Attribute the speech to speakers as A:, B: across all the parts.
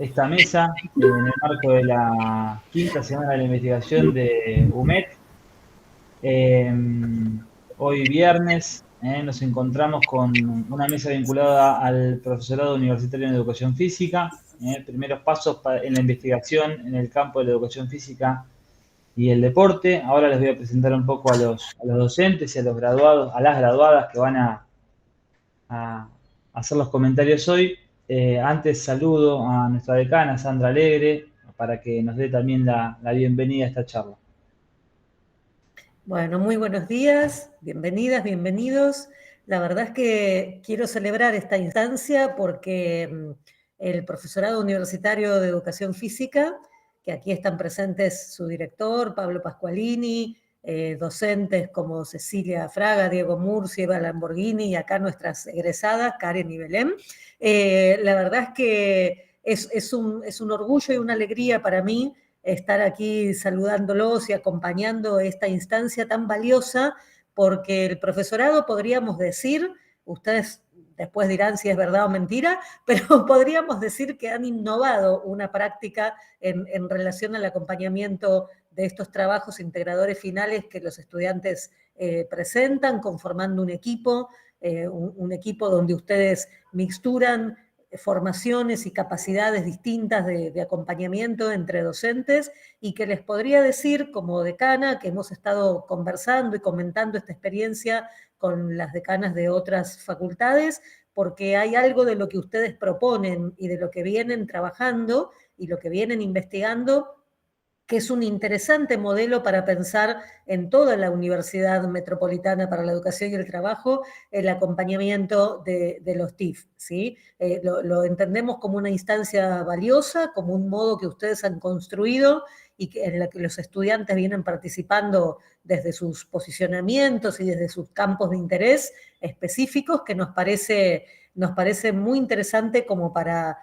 A: esta mesa en el marco de la quinta semana de la investigación de UMET. Hoy viernes nos encontramos con una mesa vinculada al profesorado universitario en educación física, primeros pasos en la investigación en el campo de la educación física y el deporte. Ahora les voy a presentar un poco a los docentes y a los graduados, a las graduadas que van a hacer los comentarios hoy. Antes saludo a nuestra decana, Sandra Alegre, para que nos dé también la bienvenida a esta charla.
B: Bueno, muy buenos días, bienvenidas, bienvenidos. La verdad es que quiero celebrar esta instancia porque el profesorado universitario de educación física, que aquí están presentes su director, Pablo Pasqualini, docentes como Cecilia Fraga, Diego Murcia, Eva Lamborghini y acá nuestras egresadas, Karen y Belén. La verdad es que es un orgullo y una alegría para mí estar aquí saludándolos y acompañando esta instancia tan valiosa, porque el profesorado, podríamos decir, ustedes después dirán si es verdad o mentira, pero podríamos decir que han innovado una práctica en relación al acompañamiento de estos trabajos integradores finales que los estudiantes presentan, conformando un equipo donde ustedes mixturan formaciones y capacidades distintas de acompañamiento entre docentes, y que les podría decir como decana que hemos estado conversando y comentando esta experiencia con las decanas de otras facultades, porque hay algo de lo que ustedes proponen y de lo que vienen trabajando y lo que vienen investigando, que es un interesante modelo para pensar en toda la Universidad Metropolitana para la Educación y el Trabajo, el acompañamiento de los TIF, ¿sí? Lo entendemos como una instancia valiosa, como un modo que ustedes han construido y en la que los estudiantes vienen participando desde sus posicionamientos y desde sus campos de interés específicos, que nos parece muy interesante como para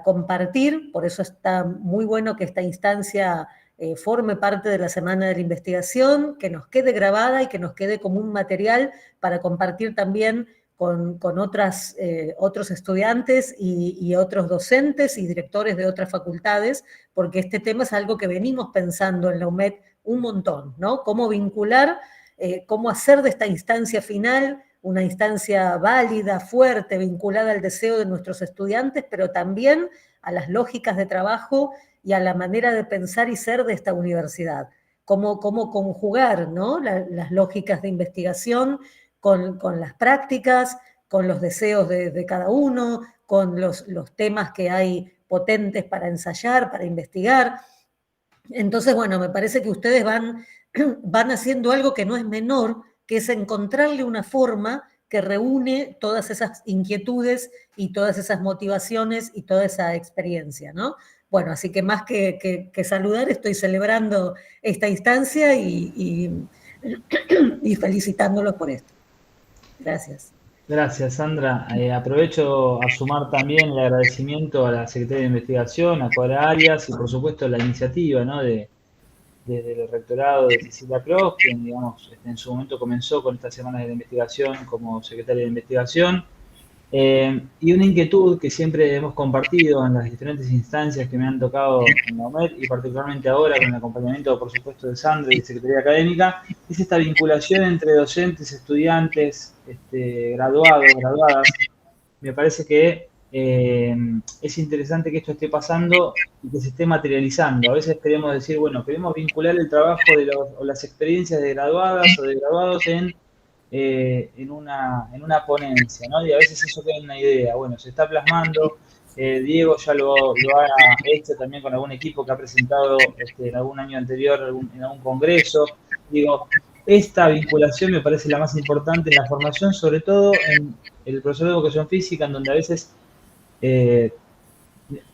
B: compartir. Por eso está muy bueno que esta instancia forme parte de la Semana de la Investigación, que nos quede grabada y que nos quede como un material para compartir también con otros estudiantes y otros docentes y directores de otras facultades, porque este tema es algo que venimos pensando en la UMED un montón, ¿no? Cómo vincular, cómo hacer de esta instancia final una instancia válida, fuerte, vinculada al deseo de nuestros estudiantes, pero también a las lógicas de trabajo y a la manera de pensar y ser de esta universidad. Cómo conjugar, ¿no?, las lógicas de investigación con las prácticas, con los deseos de cada uno, con los temas que hay potentes para ensayar, para investigar. Entonces, bueno, me parece que ustedes van haciendo algo que no es menor, que es encontrarle una forma que reúne todas esas inquietudes y todas esas motivaciones y toda esa experiencia, ¿no? Bueno, así que más que saludar, estoy celebrando esta instancia y felicitándolos por esto. Gracias.
A: Gracias, Sandra. Aprovecho a sumar también el agradecimiento a la Secretaría de Investigación, a Cora Arias y por supuesto la iniciativa, ¿no?, desde el rectorado de Cecilia Cross, quien, digamos, en su momento comenzó con estas semanas de la investigación como secretaria de investigación. Y una inquietud que siempre hemos compartido en las diferentes instancias que me han tocado en la UMED, y particularmente ahora con el acompañamiento, por supuesto, de Sandra y de Secretaría Académica, es esta vinculación entre docentes, estudiantes, graduados, graduadas. Me parece que es interesante que esto esté pasando y que se esté materializando. A veces queremos decir, bueno, queremos vincular el trabajo o las experiencias de graduadas o de graduados en una ponencia, ¿no? Y a veces eso queda en una idea. Bueno, se está plasmando. Diego ya lo ha hecho también con algún equipo que ha presentado en algún año anterior en algún congreso. Digo, esta vinculación me parece la más importante en la formación, sobre todo en el profesor de educación física, en donde a veces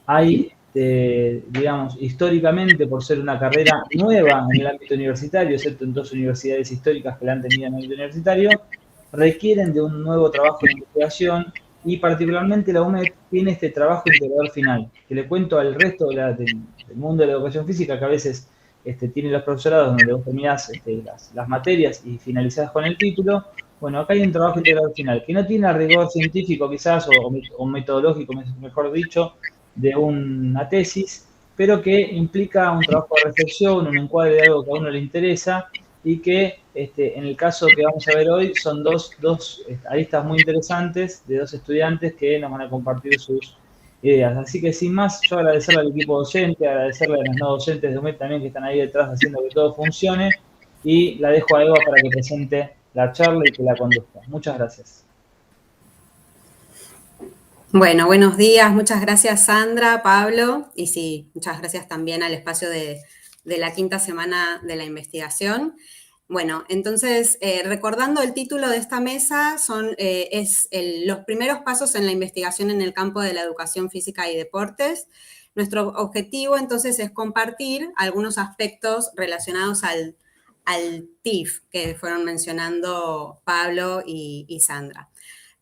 A: hay, digamos, históricamente, por ser una carrera nueva en el ámbito universitario, excepto en dos universidades históricas que la han tenido en el ámbito universitario, requieren de un nuevo trabajo de investigación, y particularmente la UMED tiene este trabajo integrador final, que le cuento al resto del mundo de la educación física, que a veces tiene los profesorados donde vos terminás las materias y finalizás con el título. Bueno, acá hay un trabajo integrador final, que no tiene rigor científico quizás, o metodológico, mejor dicho, de una tesis, pero que implica un trabajo de reflexión, un encuadre de algo que a uno le interesa y que en el caso que vamos a ver hoy son dos aristas muy interesantes de dos estudiantes que nos van a compartir sus ideas. Así que sin más, yo agradecerle al equipo docente, agradecerle a los no docentes de UMED también que están ahí detrás haciendo que todo funcione y la dejo a Eva para que presente la charla y que la conduzca. Muchas gracias.
C: Bueno, buenos días, muchas gracias Sandra, Pablo, y sí, muchas gracias también al espacio de la quinta semana de la investigación. Bueno, entonces, recordando el título de esta mesa, los primeros pasos en la investigación en el campo de la educación física y deportes. Nuestro objetivo, entonces, es compartir algunos aspectos relacionados al TIF, que fueron mencionando Pablo y Sandra.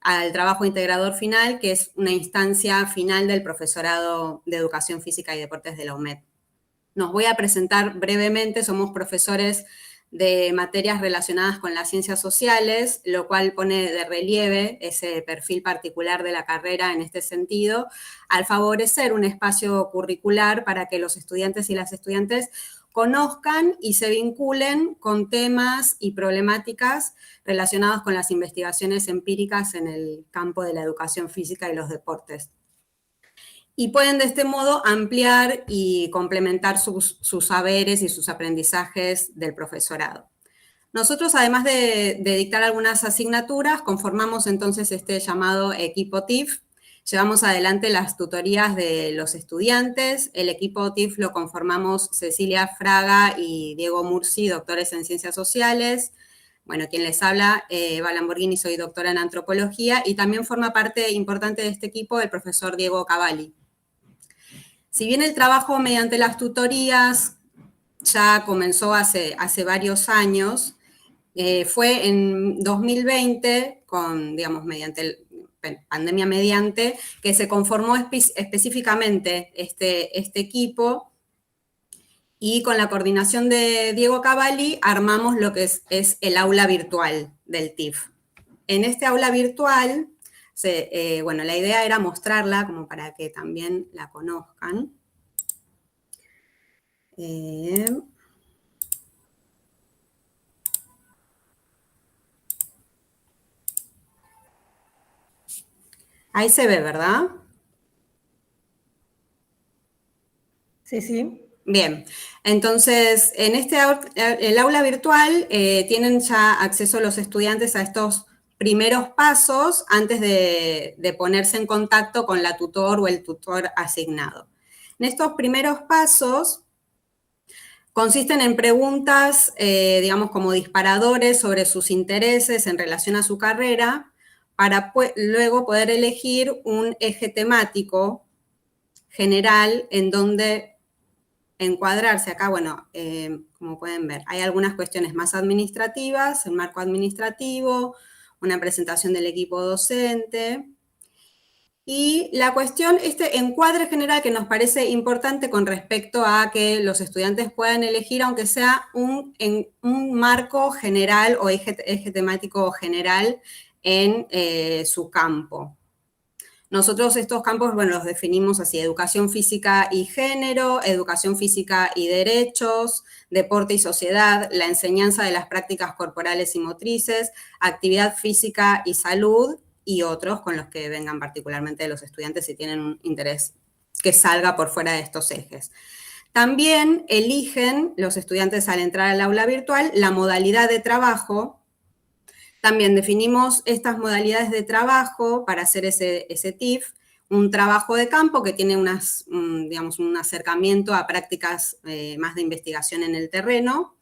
C: Al trabajo integrador final, que es una instancia final del profesorado de Educación Física y Deportes de la UMED. Nos voy a presentar brevemente, somos profesores de materias relacionadas con las ciencias sociales, lo cual pone de relieve ese perfil particular de la carrera en este sentido, al favorecer un espacio curricular para que los estudiantes y las estudiantes conozcan y se vinculen con temas y problemáticas relacionados con las investigaciones empíricas en el campo de la educación física y los deportes. Y pueden de este modo ampliar y complementar sus saberes y sus aprendizajes del profesorado. Nosotros, además de dictar algunas asignaturas, conformamos entonces este llamado equipo TIF. Llevamos adelante las tutorías de los estudiantes. El equipo TIF lo conformamos Cecilia Fraga y Diego Murci, doctores en Ciencias Sociales. Bueno, quien les habla, Eva Lamborghini, soy doctora en Antropología, y también forma parte importante de este equipo el profesor Diego Cavalli. Si bien el trabajo mediante las tutorías ya comenzó hace varios años, fue en 2020, mediante pandemia mediante, que se conformó específicamente este equipo, y con la coordinación de Diego Cavalli armamos lo que es el aula virtual del TIF. En este aula virtual, la idea era mostrarla como para que también la conozcan. Ahí se ve, ¿verdad?
B: Sí, sí.
C: Bien, entonces en el aula virtual tienen ya acceso los estudiantes a estos primeros pasos antes de ponerse en contacto con la tutor o el tutor asignado. En estos primeros pasos consisten en preguntas, digamos, como disparadores sobre sus intereses en relación a su carrera, para luego poder elegir un eje temático general en donde encuadrarse. Acá, bueno, como pueden ver, hay algunas cuestiones más administrativas, el marco administrativo, una presentación del equipo docente, y la cuestión, este encuadre general que nos parece importante con respecto a que los estudiantes puedan elegir, aunque sea un marco general o eje temático general en su campo. Nosotros estos campos, bueno, los definimos así: educación física y género, educación física y derechos, deporte y sociedad, la enseñanza de las prácticas corporales y motrices, actividad física y salud, y otros con los que vengan particularmente los estudiantes si tienen un interés que salga por fuera de estos ejes. También eligen los estudiantes al entrar al aula virtual la modalidad de trabajo. También definimos estas modalidades de trabajo para hacer ese TIF, un trabajo de campo que tiene un acercamiento a prácticas más de investigación en el terreno,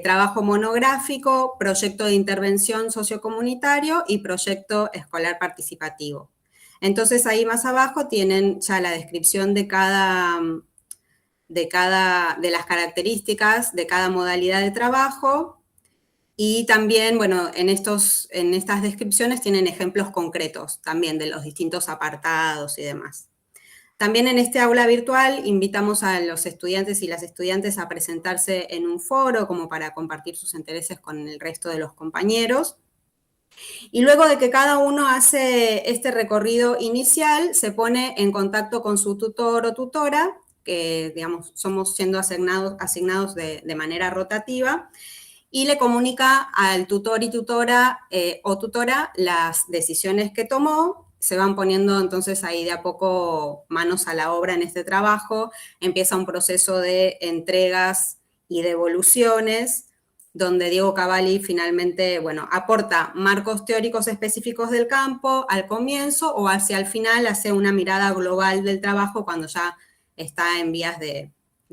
C: trabajo monográfico, proyecto de intervención sociocomunitario y proyecto escolar participativo. Entonces ahí más abajo tienen ya la descripción de las características de cada modalidad de trabajo. Y también, bueno, en estas descripciones tienen ejemplos concretos también de los distintos apartados y demás. También en este aula virtual invitamos a los estudiantes y las estudiantes a presentarse en un foro como para compartir sus intereses con el resto de los compañeros. Y luego de que cada uno hace este recorrido inicial, se pone en contacto con su tutor o tutora, que digamos somos siendo asignados de manera rotativa, y le comunica al tutor y tutora o tutora las decisiones que tomó. Se van poniendo entonces ahí de a poco manos a la obra en este trabajo, empieza un proceso de entregas y devoluciones, donde Diego Cavalli finalmente, bueno, aporta marcos teóricos específicos del campo al comienzo o hacia el final hace una mirada global del trabajo cuando ya está en vías de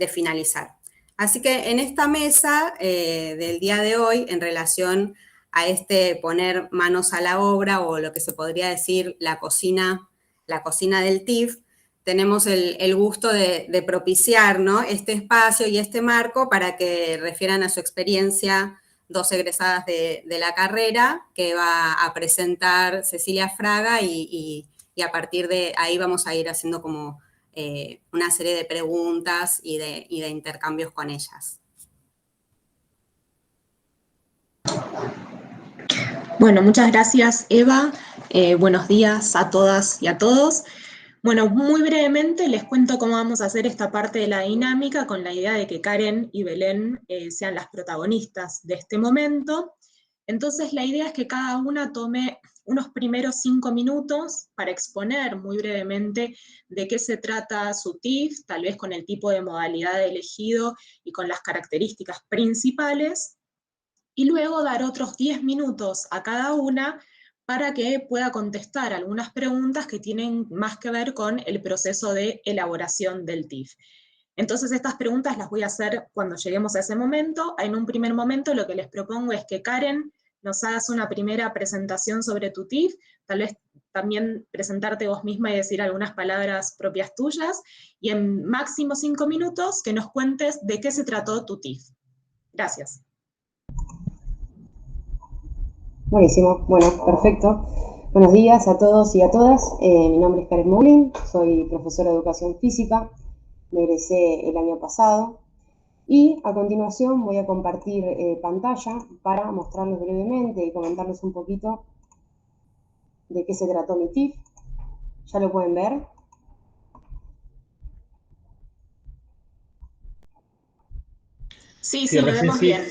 C: finalizar. Así que en esta mesa del día de hoy, en relación a este poner manos a la obra o lo que se podría decir la cocina del TIF, tenemos el gusto de propiciar, ¿no?, este espacio y este marco para que refieran a su experiencia dos egresadas de la carrera que va a presentar Cecilia Fraga y a partir de ahí vamos a ir haciendo como una serie de preguntas y de intercambios con ellas.
D: Bueno, muchas gracias, Eva. Buenos días a todas y a todos. Bueno, muy brevemente les cuento cómo vamos a hacer esta parte de la dinámica con la idea de que Karen y Belén sean las protagonistas de este momento. Entonces, la idea es que cada una tome unos primeros 5 minutos para exponer muy brevemente de qué se trata su TIF, tal vez con el tipo de modalidad elegido y con las características principales, y luego dar otros 10 minutos a cada una para que pueda contestar algunas preguntas que tienen más que ver con el proceso de elaboración del TIF. Entonces estas preguntas las voy a hacer cuando lleguemos a ese momento. En un primer momento lo que les propongo es que Karen nos hagas una primera presentación sobre tu TIF, tal vez también presentarte vos misma y decir algunas palabras propias tuyas, y en máximo 5 minutos que nos cuentes de qué se trató tu TIF. Gracias.
E: Buenísimo, bueno, perfecto. Buenos días a todos y a todas. Mi nombre es Karen Moulin, soy profesora de Educación Física, me egresé el año pasado y a continuación voy a compartir pantalla para mostrarles brevemente y comentarles un poquito de qué se trató mi TIF. ¿Ya lo pueden ver?
D: Sí, lo vemos bien.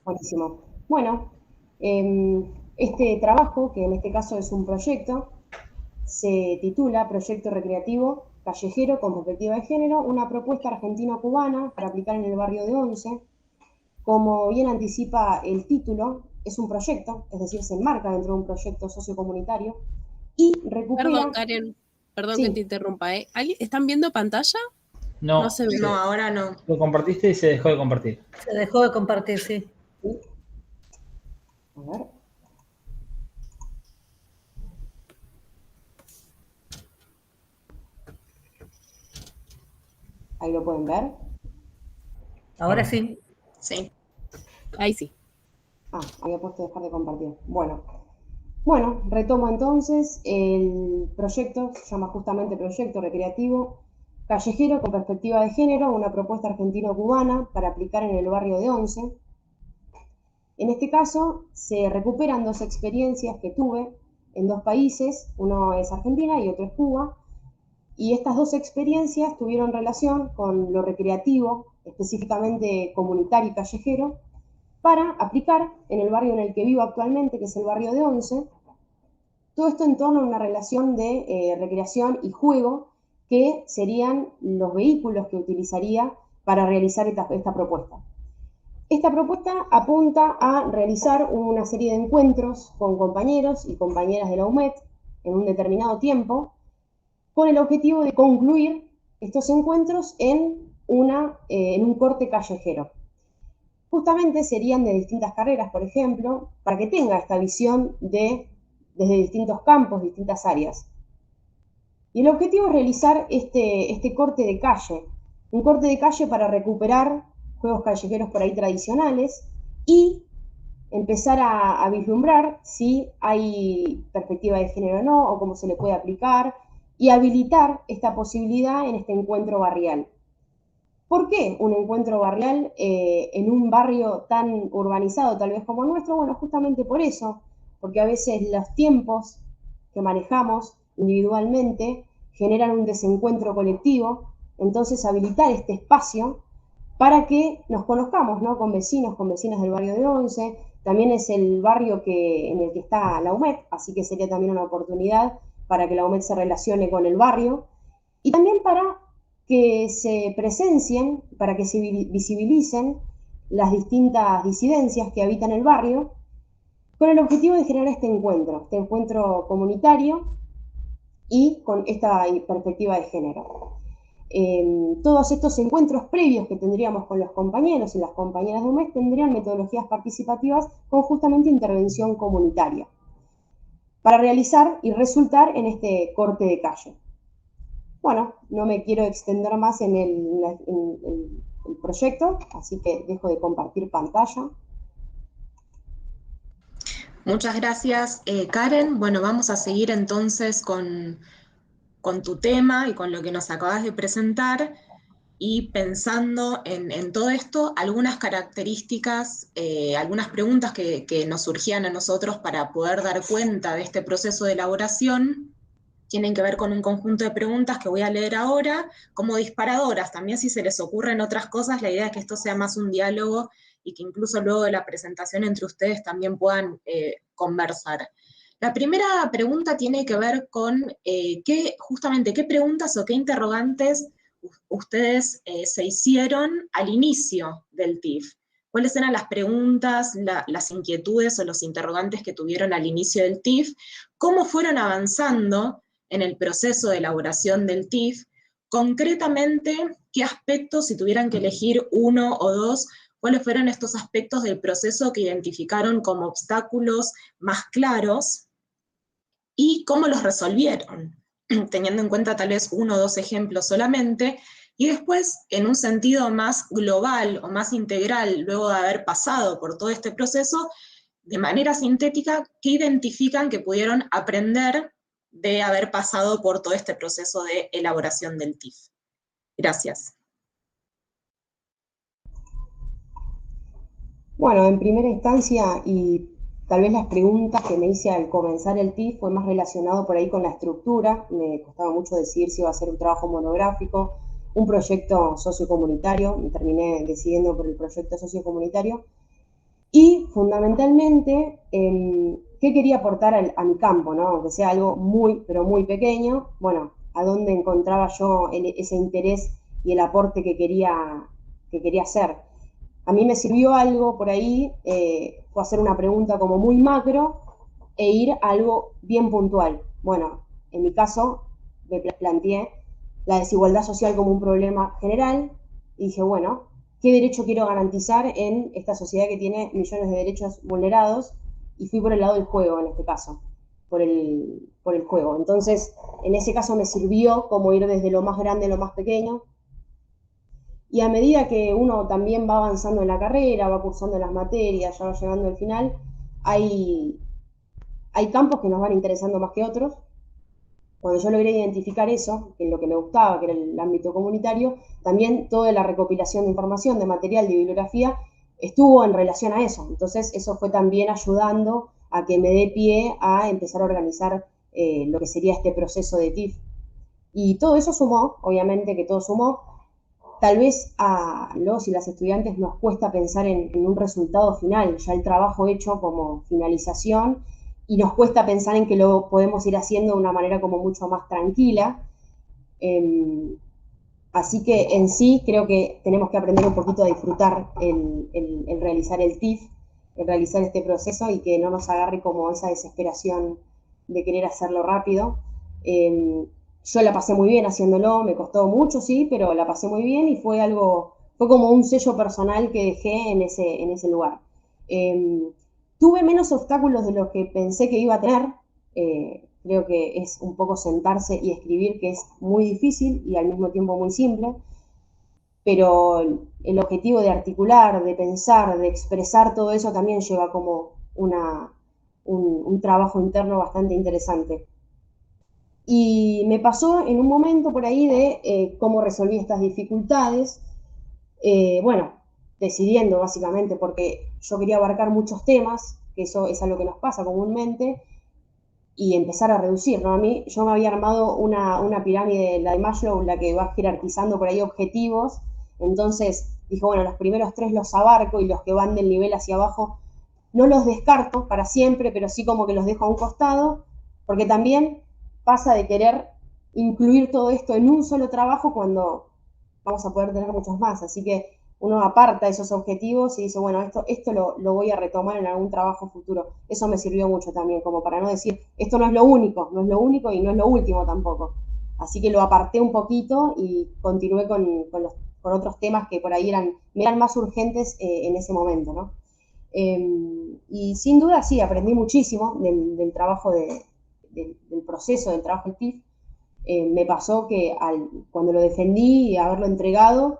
E: Buenísimo. Bueno, este trabajo, que en este caso es un proyecto, se titula Proyecto Recreativo Callejero con Perspectiva de Género, una propuesta argentino-cubana para aplicar en el barrio de Once. Como bien anticipa el título, es un proyecto, es decir, se enmarca dentro de un proyecto sociocomunitario y recupera...
F: Perdón, Karen, perdón
E: sí.
F: Que te interrumpa. ¿Están viendo pantalla?
A: No
F: se ve.
D: No, ahora no.
A: Lo compartiste y se dejó de compartir.
B: Se dejó de compartir, sí.
E: A ver. ¿Ahí lo pueden ver?
B: Ahora sí.
D: Sí.
F: Ahí sí.
E: Había puesto dejar de compartir. Bueno, retomo entonces. El proyecto se llama justamente Proyecto Recreativo Callejero con Perspectiva de Género, una propuesta argentino-cubana para aplicar en el barrio de Once. En este caso, se recuperan dos experiencias que tuve en dos países, uno es Argentina y otro es Cuba, y estas dos experiencias tuvieron relación con lo recreativo, específicamente comunitario y callejero, para aplicar en el barrio en el que vivo actualmente, que es el barrio de Once, todo esto en torno a una relación de recreación y juego, que serían los vehículos que utilizaría para realizar esta propuesta. Esta propuesta apunta a realizar una serie de encuentros con compañeros y compañeras de la UMED en un determinado tiempo, con el objetivo de concluir estos encuentros en un corte callejero. Justamente serían de distintas carreras, por ejemplo, para que tenga esta visión desde distintos campos, distintas áreas. Y el objetivo es realizar este corte de calle, un corte de calle para recuperar juegos callejeros por ahí tradicionales y empezar a vislumbrar si hay perspectiva de género o no, o cómo se le puede aplicar, y habilitar esta posibilidad en este encuentro barrial. ¿Por qué un encuentro barrial en un barrio tan urbanizado tal vez como el nuestro? Bueno, justamente por eso, porque a veces los tiempos que manejamos individualmente generan un desencuentro colectivo, entonces habilitar este espacio para que nos conozcamos, ¿no? Con vecinos, con vecinas del barrio de Once, también es el barrio en el que está la UMED, así que sería también una oportunidad para que la UMED se relacione con el barrio, y también para que se presencien, para que se visibilicen las distintas disidencias que habitan el barrio, con el objetivo de generar este encuentro comunitario y con esta perspectiva de género. Todos estos encuentros previos que tendríamos con los compañeros y las compañeras de UMED tendrían metodologías participativas con justamente intervención comunitaria para realizar y resultar en este corte de calle. Bueno, no me quiero extender más en el proyecto, así que dejo de compartir pantalla.
D: Muchas gracias, Karen. Bueno, vamos a seguir entonces con tu tema y con lo que nos acabas de presentar, y pensando en todo esto, algunas características, algunas preguntas que nos surgían a nosotros para poder dar cuenta de este proceso de elaboración, tienen que ver con un conjunto de preguntas que voy a leer ahora como disparadoras. También, si se les ocurren otras cosas, la idea es que esto sea más un diálogo y que incluso luego de la presentación entre ustedes también puedan conversar. La primera pregunta tiene que ver con justamente qué preguntas o qué interrogantes ustedes se hicieron al inicio del TIF. ¿Cuáles eran las preguntas, las inquietudes o los interrogantes que tuvieron al inicio del TIF? ¿Cómo fueron avanzando en el proceso de elaboración del TIF? Concretamente, ¿qué aspectos, si tuvieran que elegir uno o dos, cuáles fueron estos aspectos del proceso que identificaron como obstáculos más claros y cómo los resolvieron, teniendo en cuenta tal vez uno o dos ejemplos solamente? Y después, en un sentido más global o más integral, luego de haber pasado por todo este proceso, de manera sintética, ¿qué identifican que pudieron aprender de haber pasado por todo este proceso de elaboración del TIF? Gracias.
E: Bueno, en primera instancia, y tal vez las preguntas que me hice al comenzar el TIF fue más relacionado por ahí con la estructura. Me costaba mucho decidir si iba a ser un trabajo monográfico, un proyecto sociocomunitario. Me terminé decidiendo por el proyecto sociocomunitario. Y fundamentalmente, ¿qué quería aportar a mi campo, ¿no? Aunque sea algo muy, pero muy pequeño, bueno, a dónde encontraba yo ese interés y el aporte que quería hacer. A mí me sirvió algo por ahí, fue hacer una pregunta como muy macro e ir a algo bien puntual. Bueno, en mi caso me planteé la desigualdad social como un problema general y dije, bueno, ¿qué derecho quiero garantizar en esta sociedad que tiene millones de derechos vulnerados? Y fui por el lado del juego, en este caso, por el juego. Entonces, en ese caso me sirvió como ir desde lo más grande a lo más pequeño. Y a medida que uno también va avanzando en la carrera, va cursando las materias, ya va llegando al final, hay campos que nos van interesando más que otros. Cuando yo logré identificar eso, que es lo que me gustaba, que era el ámbito comunitario, también toda la recopilación de información, de material, de bibliografía, estuvo en relación a eso. Entonces, eso fue también ayudando a que me dé pie a empezar a organizar lo que sería este proceso de TIF. Y todo eso sumó, obviamente que todo sumó. Tal vez a los y las estudiantes nos cuesta pensar en un resultado final, ya el trabajo hecho como finalización, y nos cuesta pensar en que lo podemos ir haciendo de una manera como mucho más tranquila. Así que en sí creo que tenemos que aprender un poquito a disfrutar el realizar el TIF, el realizar este proceso, y que no nos agarre como esa desesperación de querer hacerlo rápido. Yo la pasé muy bien haciéndolo, me costó mucho, sí, pero la pasé muy bien y fue como un sello personal que dejé en ese lugar. Tuve menos obstáculos de los que pensé que iba a tener. Creo que es un poco sentarse y escribir, que es muy difícil y al mismo tiempo muy simple, pero el objetivo de articular, de pensar, de expresar todo eso también lleva como un trabajo interno bastante interesante. Y me pasó en un momento por ahí de cómo resolví estas dificultades, bueno, decidiendo básicamente, porque yo quería abarcar muchos temas, que eso es algo que nos pasa comúnmente, y empezar a reducir, ¿no? Yo me había armado una pirámide, la de Maslow, la que va jerarquizando por ahí objetivos, entonces dije, bueno, los primeros 3 los abarco y los que van del nivel hacia abajo no los descarto para siempre, pero sí como que los dejo a un costado, porque también pasa de querer incluir todo esto en un solo trabajo cuando vamos a poder tener muchos más, así que uno aparta esos objetivos y dice, bueno, esto lo voy a retomar en algún trabajo futuro. Eso me sirvió mucho también, como para no decir, esto no es lo único y no es lo último tampoco. Así que lo aparté un poquito y continué con otros temas que por ahí me eran más urgentes en ese momento, ¿no? Y sin duda sí, aprendí muchísimo del trabajo del proceso del trabajo del TIF. Me pasó que cuando lo defendí y haberlo entregado,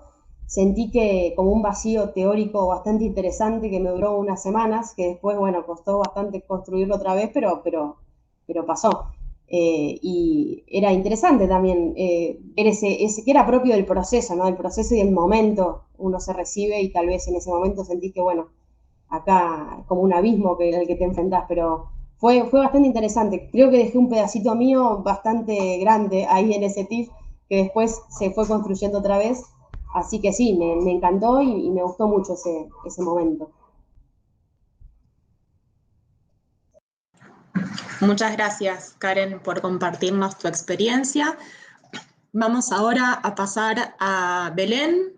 E: sentí que como un vacío teórico bastante interesante que me duró unas semanas, que después, bueno, costó bastante construirlo otra vez, pero pasó. Y era interesante también ver ese que era propio del proceso, ¿no? Del proceso y del momento uno se recibe y tal vez en ese momento sentís que, bueno, acá como un abismo al que te enfrentás, pero fue bastante interesante. Creo que dejé un pedacito mío bastante grande ahí en ese TIF, que después se fue construyendo otra vez. Así que sí, me encantó y me gustó mucho ese momento.
D: Muchas gracias, Karen, por compartirnos tu experiencia. Vamos ahora a pasar a Belén.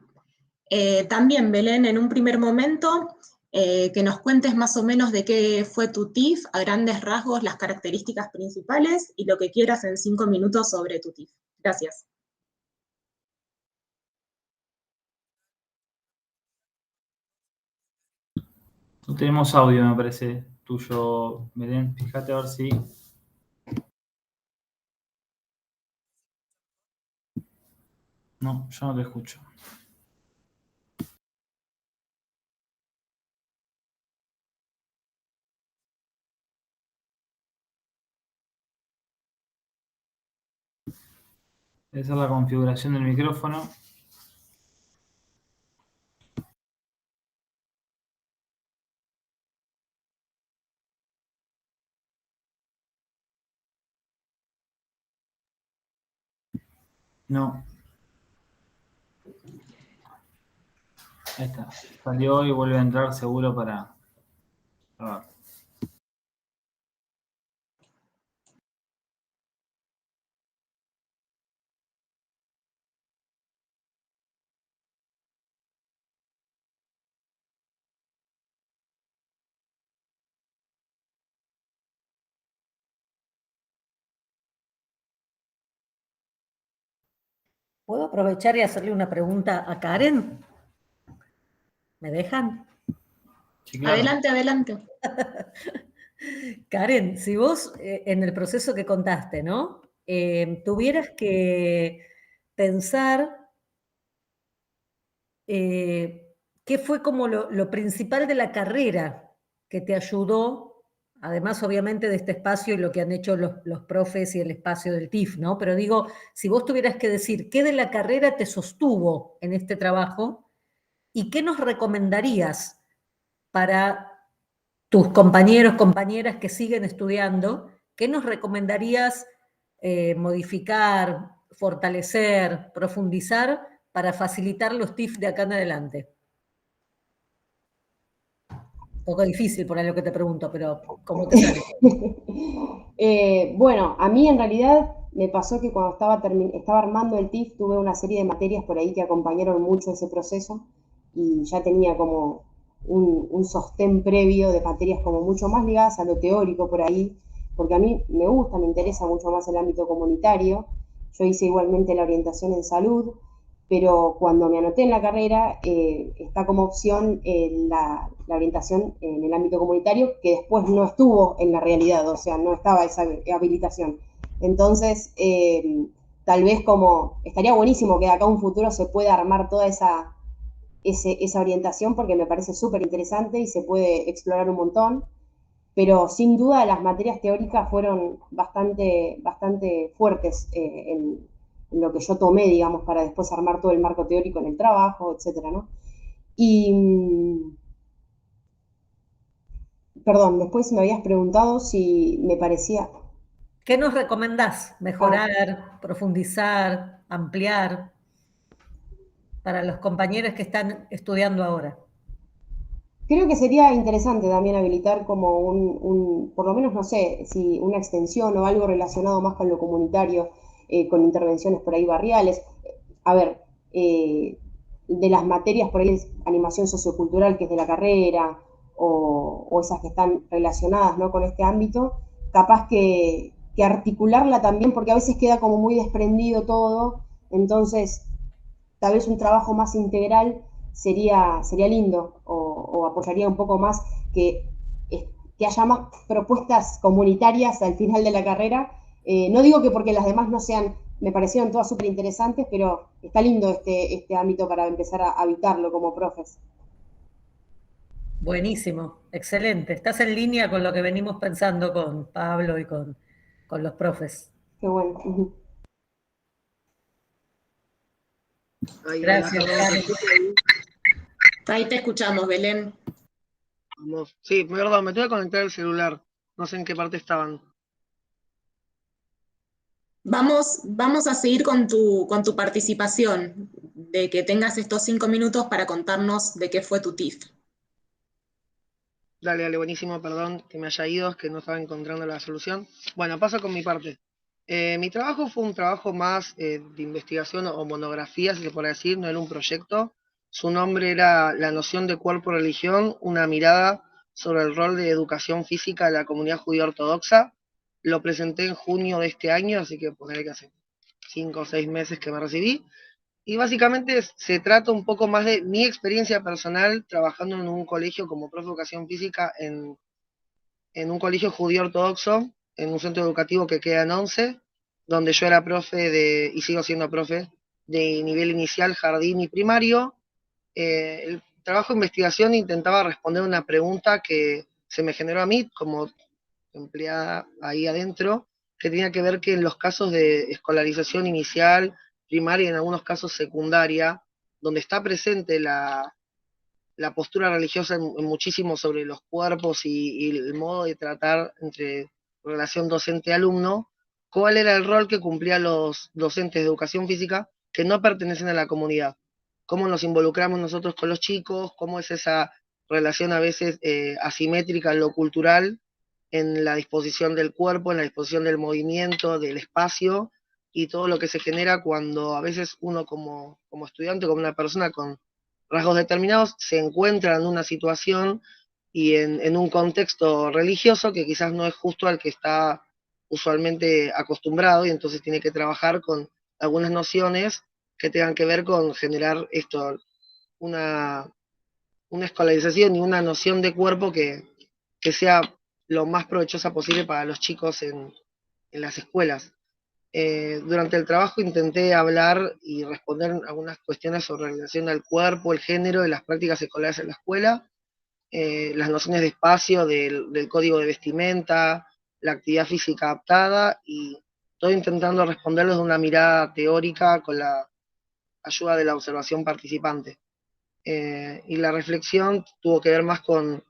D: También, Belén, en un primer momento, que nos cuentes más o menos de qué fue tu TIF, a grandes rasgos, las características principales y lo que quieras en 5 minutos sobre tu TIF. Gracias.
A: No tenemos audio, me parece, tuyo, Belén. Fíjate a ver si... No, yo no te escucho. Esa es la configuración del micrófono. No. Ahí está. Salió y vuelve a entrar seguro para... A ver.
B: ¿Puedo aprovechar y hacerle una pregunta a Karen? ¿Me dejan?
A: Sí, claro.
D: Adelante, adelante.
B: Karen, si vos en el proceso que contaste, ¿no? Tuvieras que pensar qué fue como lo principal de la carrera que te ayudó, además obviamente de este espacio y lo que han hecho los profes y el espacio del TIF, ¿no? Pero digo, si vos tuvieras que decir qué de la carrera te sostuvo en este trabajo y qué nos recomendarías para tus compañeros, compañeras que siguen estudiando, ¿qué nos recomendarías modificar, fortalecer, profundizar para facilitar los TIF de acá en adelante? Un poco difícil por lo que te pregunto, pero ¿cómo te sale?
E: Bueno, a mí en realidad me pasó que cuando estaba armando el TIF tuve una serie de materias por ahí que acompañaron mucho ese proceso y ya tenía como un sostén previo de materias como mucho más ligadas a lo teórico por ahí, porque a mí me interesa mucho más el ámbito comunitario. Yo hice igualmente la orientación en salud, pero cuando me anoté en la carrera está como opción la orientación en el ámbito comunitario, que después no estuvo en la realidad, o sea, no estaba esa habilitación. Entonces, tal vez como estaría buenísimo que de acá a un futuro se pueda armar toda esa orientación, porque me parece súper interesante y se puede explorar un montón, pero sin duda las materias teóricas fueron bastante fuertes en lo que yo tomé, digamos, para después armar todo el marco teórico en el trabajo, etcétera, ¿no? Y Perdón, después me habías preguntado si me parecía...
B: ¿Qué nos recomendás? Mejorar, profundizar, ampliar para los compañeros que están estudiando ahora.
E: Creo que sería interesante también habilitar como por lo menos no sé, si una extensión o algo relacionado más con lo comunitario, con intervenciones por ahí barriales. A ver, de las materias por ahí es animación sociocultural, que es de la carrera, o esas que están relacionadas, ¿no?, con este ámbito, capaz que articularla también, porque a veces queda como muy desprendido todo, entonces tal vez un trabajo más integral sería lindo, o apoyaría un poco más que, que haya más propuestas comunitarias al final de la carrera. No digo que porque las demás no sean, me parecieron todas súper interesantes, pero está lindo este ámbito para empezar a habitarlo como profes.
B: Buenísimo, excelente. Estás en línea con lo que venimos pensando con Pablo y con los profes.
E: Qué bueno.
G: Ahí, hola,
B: Gracias,
G: perdón, ¿se
B: Karen.
G: escucha ahí?
D: Ahí te escuchamos, Belén.
G: Vamos. Sí, perdón, me tuve que conectar el celular. No sé en qué parte estaban.
D: Vamos a seguir con tu participación, de que tengas estos 5 minutos para contarnos de qué fue tu TIF.
G: Dale, dale, buenísimo, perdón que me haya ido, es que no estaba encontrando la solución. Bueno, paso con mi parte. Mi trabajo fue un trabajo más de investigación o monografía, si se puede decir, no era un proyecto. Su nombre era La noción de cuerpo-religión, una mirada sobre el rol de educación física de la comunidad judía ortodoxa. Lo presenté en junio de este año, así que poneré que hace 5 o 6 meses que me recibí. Y básicamente se trata un poco más de mi experiencia personal trabajando en un colegio como profe de educación física en un colegio judío ortodoxo, en un centro educativo que queda en Once, donde yo era profe y sigo siendo profe de nivel inicial, jardín y primario. El trabajo de investigación intentaba responder una pregunta que se me generó a mí como empleada ahí adentro, que tenía que ver que en los casos de escolarización inicial, primaria y en algunos casos secundaria, donde está presente la postura religiosa en muchísimo sobre los cuerpos y el modo de tratar entre relación docente-alumno, cuál era el rol que cumplían los docentes de educación física que no pertenecen a la comunidad, cómo nos involucramos nosotros con los chicos, cómo es esa relación a veces asimétrica en lo cultural, en la disposición del cuerpo, en la disposición del movimiento, del espacio, y todo lo que se genera cuando a veces uno como estudiante, como una persona con rasgos determinados, se encuentra en una situación y en un contexto religioso que quizás no es justo al que está usualmente acostumbrado, y entonces tiene que trabajar con algunas nociones que tengan que ver con generar una, una escolarización y una noción de cuerpo que sea lo más provechosa posible para los chicos en las escuelas. Durante el trabajo intenté hablar y responder algunas cuestiones sobre la relación del cuerpo, el género y las prácticas escolares en la escuela, las nociones de espacio, del código de vestimenta, la actividad física adaptada, y todo intentando responderlo de una mirada teórica con la ayuda de la observación participante. Y la reflexión tuvo que ver más con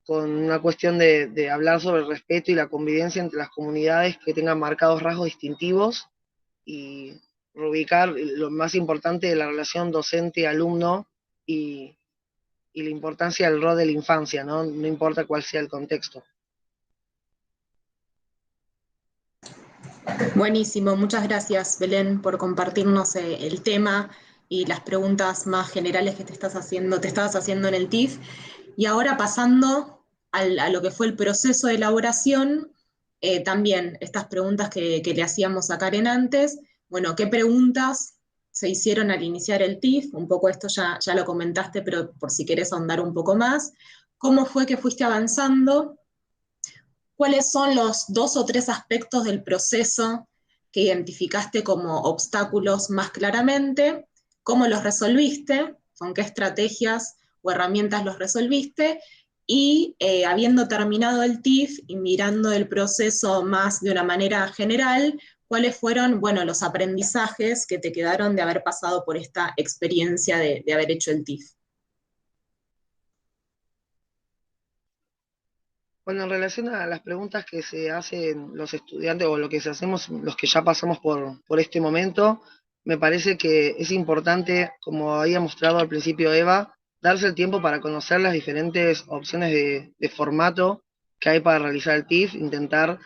G: una cuestión de hablar sobre el respeto y la convivencia entre las comunidades que tengan marcados rasgos distintivos, y reubicar lo más importante de la relación docente-alumno y la importancia del rol de la infancia, ¿no? No importa cuál sea el contexto.
D: Buenísimo, muchas gracias, Belén, por compartirnos el tema y las preguntas más generales que te estabas haciendo en el TIF. Y ahora pasando a lo que fue el proceso de elaboración, también estas preguntas que le hacíamos a Karen antes. Bueno, ¿qué preguntas se hicieron al iniciar el TIF? Un poco esto ya lo comentaste, pero por si querés ahondar un poco más. ¿Cómo fue que fuiste avanzando? ¿Cuáles son los 2 o 3 aspectos del proceso que identificaste como obstáculos más claramente? ¿Cómo los resolviste? ¿Con qué estrategias o herramientas los resolviste? Y habiendo terminado el TIF y mirando el proceso más de una manera general, ¿cuáles fueron, bueno, los aprendizajes que te quedaron de haber pasado por esta experiencia de haber hecho el TIF?
G: Bueno, en relación a las preguntas que se hacen los estudiantes o lo que hacemos los que ya pasamos por este momento, me parece que es importante, como había mostrado al principio Eva, darse el tiempo para conocer las diferentes opciones de formato que hay para realizar el TIF, intentar,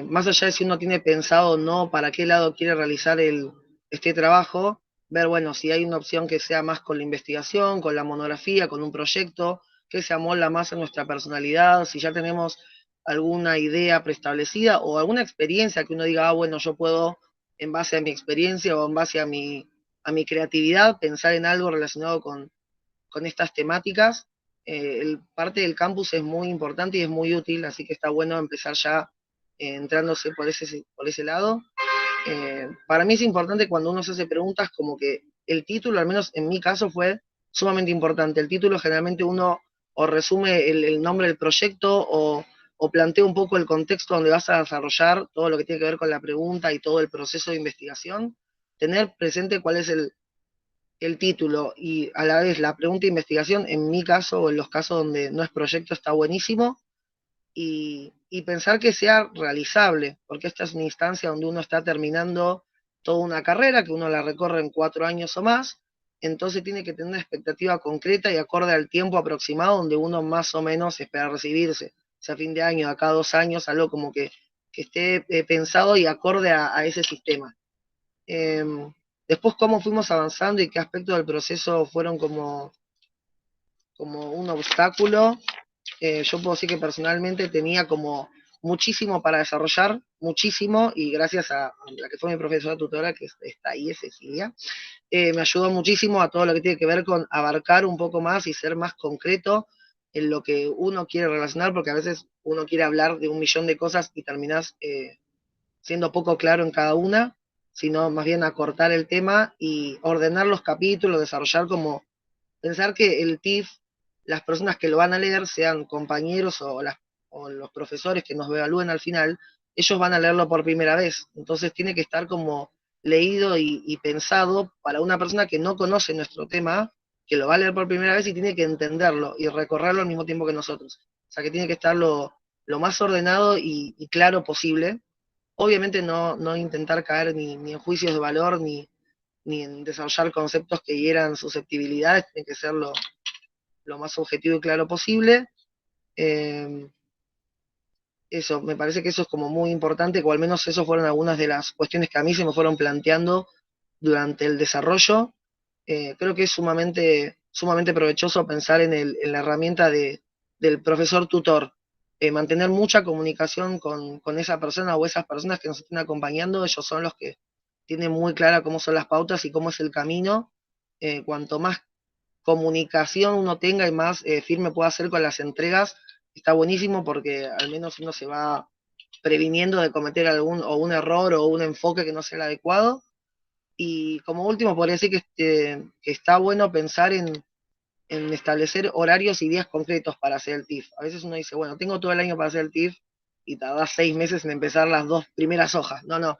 G: más allá de si uno tiene pensado o no para qué lado quiere realizar este trabajo, ver, bueno, si hay una opción que sea más con la investigación, con la monografía, con un proyecto, que se amolda más a nuestra personalidad, si ya tenemos alguna idea preestablecida o alguna experiencia que uno diga, ah, bueno, yo puedo, en base a mi experiencia o en base a mi creatividad, pensar en algo relacionado con estas temáticas. Parte del campus es muy importante y es muy útil, así que está bueno empezar ya entrándose por ese lado. Para mí es importante cuando uno se hace preguntas como que el título, al menos en mi caso, fue sumamente importante. El título generalmente uno o resume el nombre del proyecto o plantea un poco el contexto donde vas a desarrollar todo lo que tiene que ver con la pregunta y todo el proceso de investigación. Tener presente cuál es el título y a la vez la pregunta de investigación, en mi caso o en los casos donde no es proyecto, está buenísimo. Y pensar que sea realizable, porque esta es una instancia donde uno está terminando toda una carrera, que uno la recorre en 4 años o más, entonces tiene que tener una expectativa concreta y acorde al tiempo aproximado donde uno más o menos espera recibirse, sea fin de año, acá 2 años, algo como que esté pensado y acorde a ese sistema. Después, cómo fuimos avanzando y qué aspectos del proceso fueron como un obstáculo. Yo puedo decir que personalmente tenía como muchísimo para desarrollar, muchísimo, y gracias a la que fue mi profesora tutora, que está ahí, es Cecilia, me ayudó muchísimo a todo lo que tiene que ver con abarcar un poco más y ser más concreto en lo que uno quiere relacionar, porque a veces uno quiere hablar de 1.000.000 de cosas y terminás siendo poco claro en cada una, sino más bien acortar el tema y ordenar los capítulos, desarrollar como, pensar que el TIF, las personas que lo van a leer, sean compañeros o los profesores que nos evalúen al final, ellos van a leerlo por primera vez. Entonces tiene que estar como leído y pensado para una persona que no conoce nuestro tema, que lo va a leer por primera vez y tiene que entenderlo y recorrerlo al mismo tiempo que nosotros. O sea que tiene que estar lo más ordenado y claro posible. Obviamente no intentar caer ni en juicios de valor, ni en desarrollar conceptos que hieran susceptibilidades, tiene que ser lo más objetivo y claro posible. Eso, me parece que eso es como muy importante, o al menos eso fueron algunas de las cuestiones que a mí se me fueron planteando durante el desarrollo. Creo que es sumamente provechoso pensar en la herramienta del profesor tutor. Mantener mucha comunicación con esa persona o esas personas que nos estén acompañando, ellos son los que tienen muy clara cómo son las pautas y cómo es el camino. Cuanto más comunicación uno tenga y más firme pueda ser con las entregas, está buenísimo porque al menos uno se va previniendo de cometer un error o un enfoque que no sea el adecuado. Y como último, podría decir que está bueno pensar en establecer horarios y días concretos para hacer el TIF. A veces uno dice, bueno, tengo todo el año para hacer el TIF y tardás 6 meses en empezar las 2 primeras hojas. No.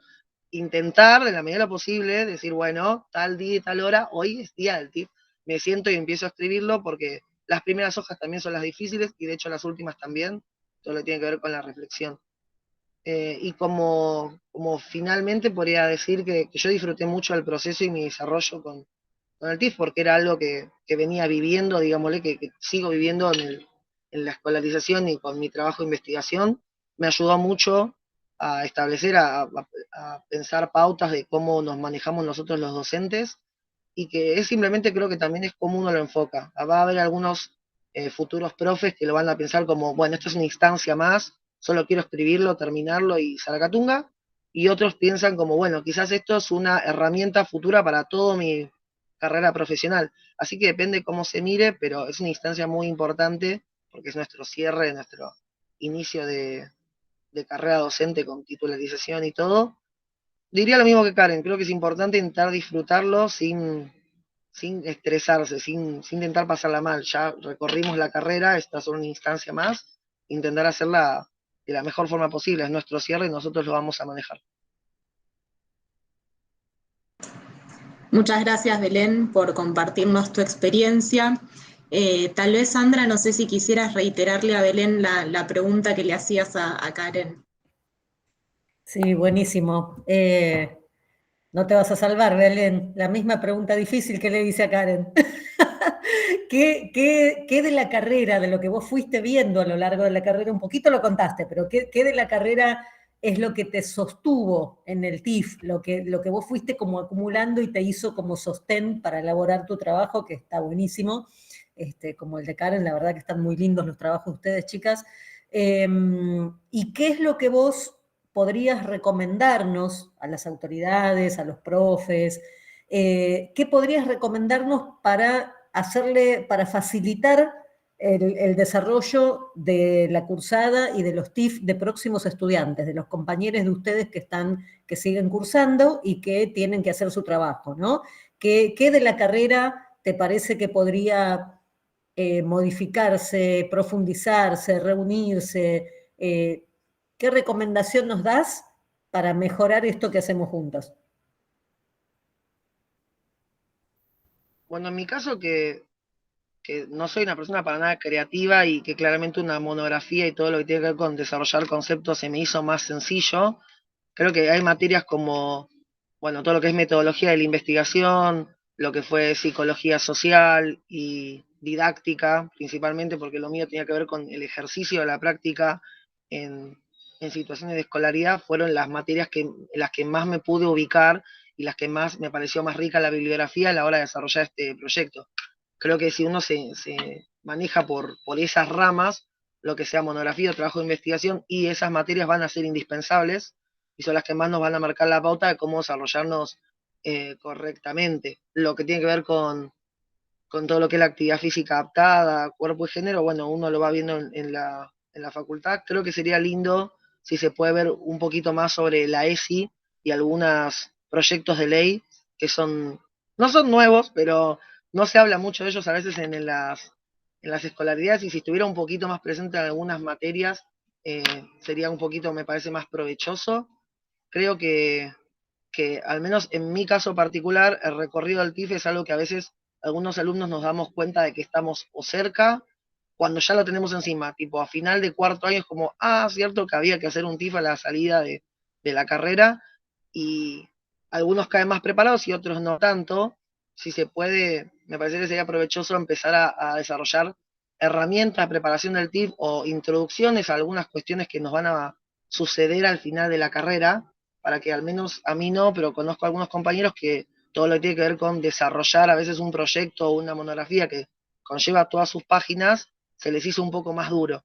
G: Intentar, de la medida posible, decir, bueno, tal día y tal hora, hoy es día del TIF. Me siento y empiezo a escribirlo porque las primeras hojas también son las difíciles y de hecho las últimas también, todo lo que tiene que ver con la reflexión. Y como finalmente podría decir que yo disfruté mucho del proceso y mi desarrollo con el TIF porque era algo que venía viviendo, digámosle, que sigo viviendo en la escolarización y con mi trabajo de investigación. Me ayudó mucho a establecer, a pensar pautas de cómo nos manejamos nosotros los docentes y que es simplemente, creo que también es como uno lo enfoca. Va a haber algunos futuros profes que lo van a pensar como, bueno, esto es una instancia más, solo quiero escribirlo, terminarlo y zaracatunga, y otros piensan como, bueno, quizás esto es una herramienta futura para toda mi carrera profesional. Así que depende cómo se mire, pero es una instancia muy importante porque es nuestro cierre, nuestro inicio de carrera docente con titularización y todo. Diría lo mismo que Karen, creo que es importante intentar disfrutarlo sin estresarse, sin intentar pasarla mal. Ya recorrimos la carrera, esta es una instancia más, intentar hacerla de la mejor forma posible, es nuestro cierre y nosotros lo vamos a manejar.
D: Muchas gracias, Belén, por compartirnos tu experiencia. Tal vez, Sandra, no sé si quisieras reiterarle a Belén la pregunta que le hacías a Karen.
B: Sí, buenísimo. No te vas a salvar, Belén. La misma pregunta difícil que le hice a Karen. ¿Qué de la carrera, de lo que vos fuiste viendo a lo largo de la carrera, un poquito lo contaste, pero qué de la carrera es lo que te sostuvo en el TIF, lo que vos fuiste como acumulando y te hizo como sostén para elaborar tu trabajo, que está buenísimo, como el de Karen, la verdad que están muy lindos los trabajos de ustedes, chicas. ¿Y qué es lo que vos podrías recomendarnos a las autoridades, a los profes? ¿Qué podrías recomendarnos para para facilitar el desarrollo de la cursada y de los TIF de próximos estudiantes, de los compañeros de ustedes que siguen cursando y que tienen que hacer su trabajo, ¿no? ¿Qué de la carrera te parece que podría modificarse, profundizarse, reunirse? ¿Qué recomendación nos das para mejorar esto que hacemos juntos?
G: Bueno, en mi caso que no soy una persona para nada creativa y que claramente una monografía y todo lo que tiene que ver con desarrollar conceptos se me hizo más sencillo. Creo que hay materias como, bueno, todo lo que es metodología de la investigación, lo que fue psicología social y didáctica, principalmente porque lo mío tenía que ver con el ejercicio de la práctica en, en situaciones de escolaridad, fueron las materias en las que más me pude ubicar y las que más me pareció más rica la bibliografía a la hora de desarrollar este proyecto. Creo que si uno se maneja por esas ramas, lo que sea monografía, trabajo de investigación, y esas materias van a ser indispensables y son las que más nos van a marcar la pauta de cómo desarrollarnos correctamente. Lo que tiene que ver con todo lo que es la actividad física adaptada, cuerpo y género, bueno, uno lo va viendo en la facultad. Creo que sería lindo si se puede ver un poquito más sobre la ESI y algunos proyectos de ley que no son nuevos, pero no se habla mucho de ellos a veces en las escolaridades, y si estuviera un poquito más presente en algunas materias, sería un poquito, me parece, más provechoso. Creo que al menos en mi caso particular, el recorrido del TIF es algo que a veces algunos alumnos nos damos cuenta de que estamos o cerca, cuando ya lo tenemos encima, tipo a final de cuarto año es como, cierto que había que hacer un TIF a la salida de la carrera, y algunos caen más preparados y otros no tanto. Si se puede, me parece que sería provechoso empezar a desarrollar herramientas de preparación del TIF o introducciones a algunas cuestiones que nos van a suceder al final de la carrera, para que al menos a mí no, pero conozco a algunos compañeros que todo lo que tiene que ver con desarrollar a veces un proyecto o una monografía que conlleva todas sus páginas, se les hizo un poco más duro.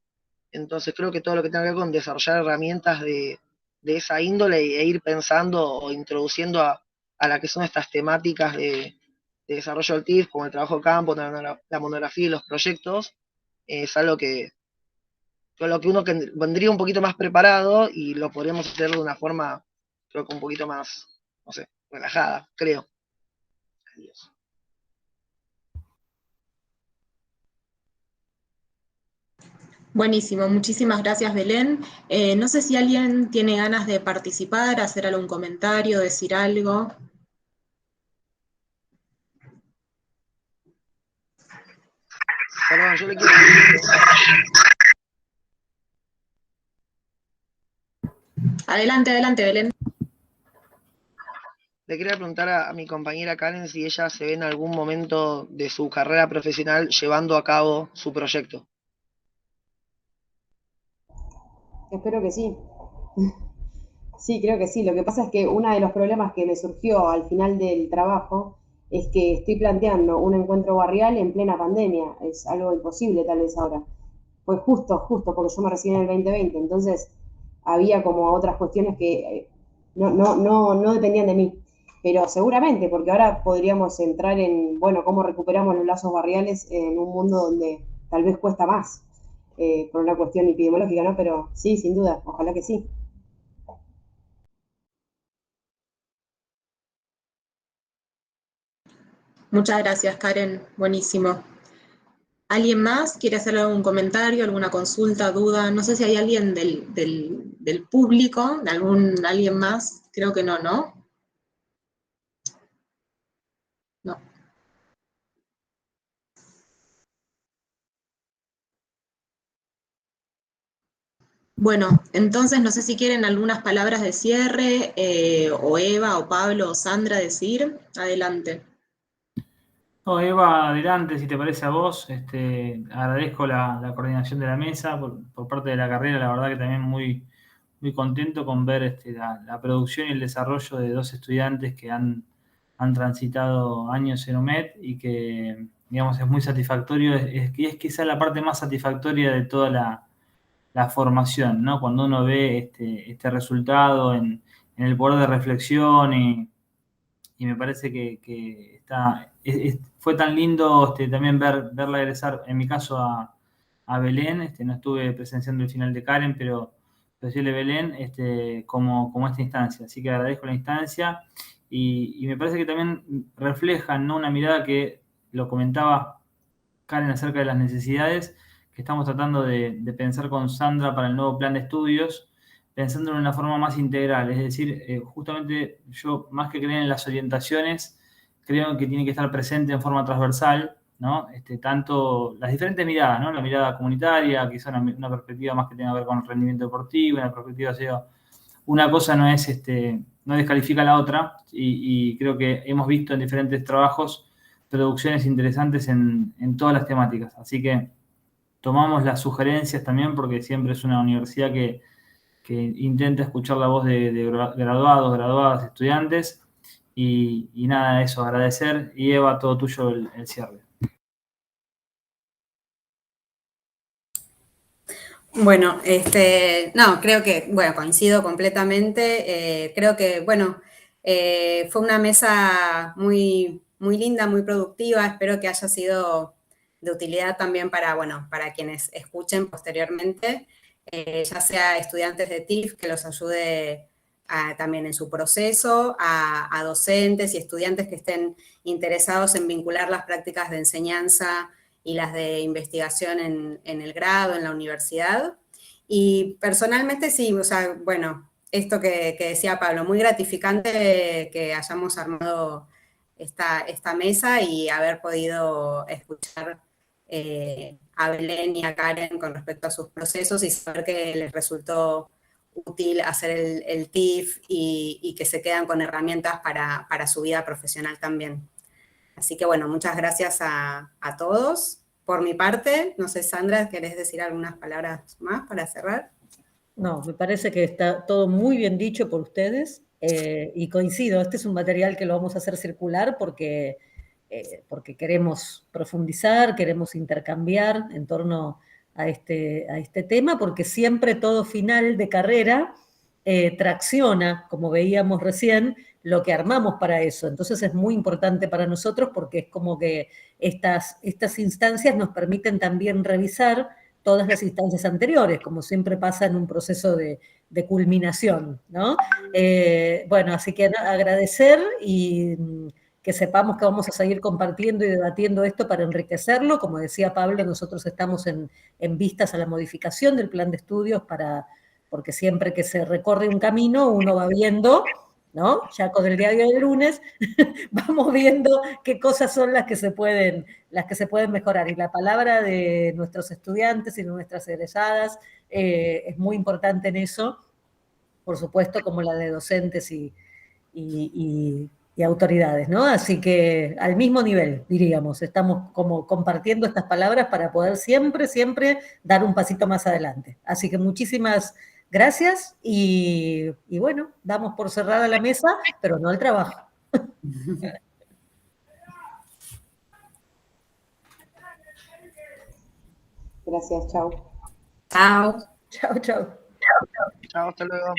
G: Entonces creo que todo lo que tenga que ver con desarrollar herramientas de esa índole e ir pensando o introduciendo a la que son estas temáticas de desarrollo del TIF, como el trabajo de campo, la monografía y los proyectos, es algo con lo que uno vendría un poquito más preparado y lo podríamos hacer de una forma, creo que un poquito más, no sé, relajada, creo. Adiós.
D: Buenísimo, muchísimas gracias, Belén. No sé si alguien tiene ganas de participar, hacer algún comentario, decir algo.
G: Perdón, yo le quiero preguntar.
D: Adelante, adelante, Belén.
G: Le quería preguntar a mi compañera Karen si ella se ve en algún momento de su carrera profesional llevando a cabo su proyecto.
E: Espero que sí. Sí, creo que sí. Lo que pasa es que uno de los problemas que me surgió al final del trabajo es que estoy planteando un encuentro barrial en plena pandemia. Es algo imposible tal vez ahora. Fue justo, porque yo me recibí en el 2020. Entonces había como otras cuestiones que no dependían de mí. Pero seguramente, porque ahora podríamos entrar en, bueno, cómo recuperamos los lazos barriales en un mundo donde tal vez cuesta más, por una cuestión epidemiológica, ¿no? Pero sí, sin duda, ojalá que sí.
D: Muchas gracias, Karen. Buenísimo. ¿Alguien más quiere hacer algún comentario, alguna consulta, duda? No sé si hay alguien del público, alguien más. Creo que no, ¿no? No. Bueno, entonces no sé si quieren algunas palabras de cierre, o Eva, o Pablo, o Sandra decir. Adelante.
A: No, Eva, adelante, si te parece a vos. Agradezco la coordinación de la mesa por parte de la carrera. La verdad que también muy contento con ver la producción y el desarrollo de dos estudiantes que han transitado años en UMED y que, digamos, es muy satisfactorio. Es quizá la parte más satisfactoria de toda la formación, ¿no? Cuando uno ve este resultado en el poder de reflexión y me parece que fue tan lindo también verla egresar, en mi caso a Belén. No estuve presenciando el final de Karen, pero sí el de Belén, como esta instancia. Así que agradezco la instancia y me parece que también reflejan, ¿no?, una mirada que lo comentaba Karen acerca de las necesidades que estamos tratando de pensar con Sandra para el nuevo plan de estudios, pensándolo de una forma más integral. Es decir, justamente yo, más que creer en las orientaciones, creo que tiene que estar presente en forma transversal, ¿no? Tanto las diferentes miradas, ¿no? La mirada comunitaria, quizá una perspectiva más que tenga que ver con el rendimiento deportivo, una perspectiva, una cosa no descalifica a la otra, y creo que hemos visto en diferentes trabajos producciones interesantes en todas las temáticas. Así que tomamos las sugerencias también porque siempre es una universidad que intenta escuchar la voz de graduados, graduadas, estudiantes y nada, eso, agradecer. Y Eva, todo tuyo el cierre.
C: Bueno, no, creo que, bueno, coincido completamente. Creo que, bueno, fue una mesa muy linda, muy productiva. Espero que haya sido de utilidad también para, bueno, para quienes escuchen posteriormente, ya sea estudiantes de TIF, que los ayude también en su proceso, a docentes y estudiantes que estén interesados en vincular las prácticas de enseñanza y las de investigación en el grado, en la universidad. Y personalmente sí, o sea, bueno, esto que decía Pablo, muy gratificante que hayamos armado esta mesa y haber podido escuchar a Belén y a Karen con respecto a sus procesos y saber que les resultó útil hacer el TIF y que se quedan con herramientas para su vida profesional también. Así que bueno, muchas gracias a todos. Por mi parte, no sé, Sandra, ¿querés decir algunas palabras más para cerrar?
B: No, me parece que está todo muy bien dicho por ustedes, y coincido, este es un material que lo vamos a hacer circular porque queremos profundizar, queremos intercambiar en torno a este tema, porque siempre todo final de carrera tracciona, como veíamos recién, lo que armamos para eso. Entonces es muy importante para nosotros porque es como que estas instancias nos permiten también revisar todas las instancias anteriores, como siempre pasa en un proceso de culminación, ¿no? Bueno, así que agradecer y que sepamos que vamos a seguir compartiendo y debatiendo esto para enriquecerlo. Como decía Pablo, nosotros estamos en vistas a la modificación del plan de estudios porque siempre que se recorre un camino uno va viendo, ¿no? Ya con el diario del lunes vamos viendo qué cosas son las que se pueden mejorar. Y la palabra de nuestros estudiantes y de nuestras egresadas es muy importante en eso, por supuesto, como la de docentes y autoridades, ¿no? Así que al mismo nivel, diríamos, estamos como compartiendo estas palabras para poder siempre dar un pasito más adelante. Así que muchísimas gracias y bueno, damos por cerrada la mesa, pero no el trabajo.
E: Gracias, chao.
C: Chao.
B: Chao, chao.
G: Chao, hasta luego.